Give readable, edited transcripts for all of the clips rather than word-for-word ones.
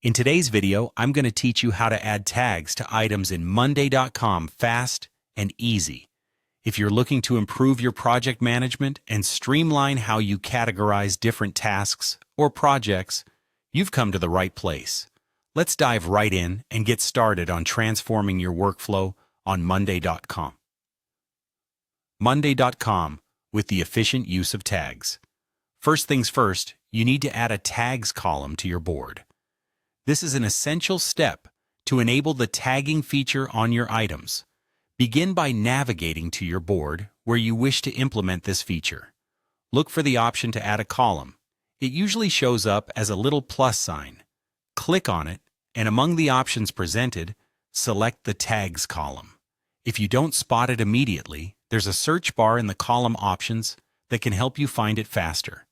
In today's video, I'm going to teach you how to add tags to items in Monday.com fast and easy. If you're looking to improve your project management and streamline how you categorize different tasks or projects, you've come to the right place. Let's dive right in and get started on transforming your workflow on Monday.com. Monday.com with the efficient use of tags. First things first, you need to add a tags column to your board. This is an essential step to enable the tagging feature on your items. Begin by navigating to your board where you wish to implement this feature. Look for the option to add a column. It usually shows up as a little plus sign. Click on it, and among the options presented, select the Tags column. If you don't spot it immediately, there's a search bar in the column options that can help you find it faster.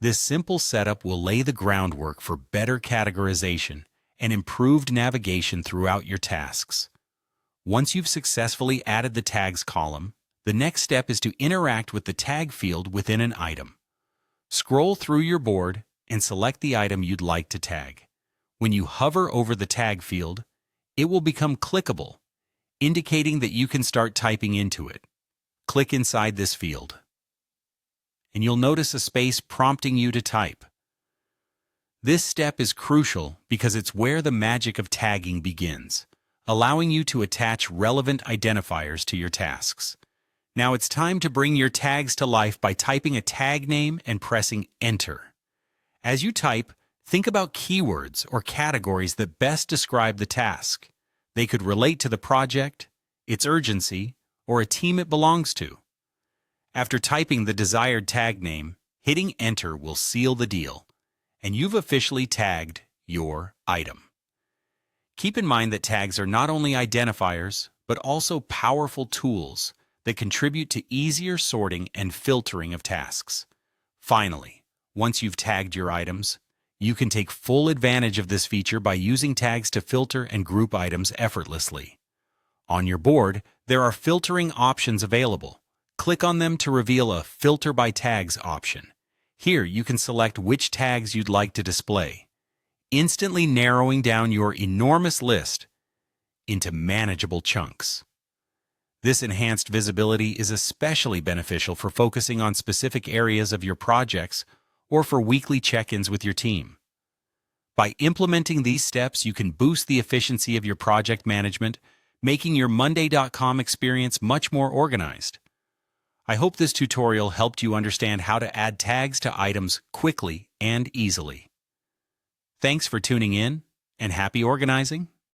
This simple setup will lay the groundwork for better categorization and improved navigation throughout your tasks. Once you've successfully added the tags column, the next step is to interact with the tag field within an item. Scroll through your board and select the item you'd like to tag. When you hover over the tag field, it will become clickable, indicating that you can start typing into it. Click inside this field, and you'll notice a space prompting you to type. This step is crucial because it's where the magic of tagging begins, allowing you to attach relevant identifiers to your tasks. Now it's time to bring your tags to life by typing a tag name and pressing Enter. As you type, think about keywords or categories that best describe the task. They could relate to the project, its urgency, or a team it belongs to. After typing the desired tag name, hitting Enter will seal the deal, and you've officially tagged your item. Keep in mind that tags are not only identifiers, but also powerful tools that contribute to easier sorting and filtering of tasks. Finally, once you've tagged your items, you can take full advantage of this feature by using tags to filter and group items effortlessly. On your board, there are filtering options available. Click on them to reveal a Filter by Tags option. Here you can select which tags you'd like to display, instantly narrowing down your enormous list into manageable chunks. This enhanced visibility is especially beneficial for focusing on specific areas of your projects or for weekly check-ins with your team. By implementing these steps, you can boost the efficiency of your project management, making your Monday.com experience much more organized. I hope this tutorial helped you understand how to add tags to items quickly and easily. Thanks for tuning in, and happy organizing!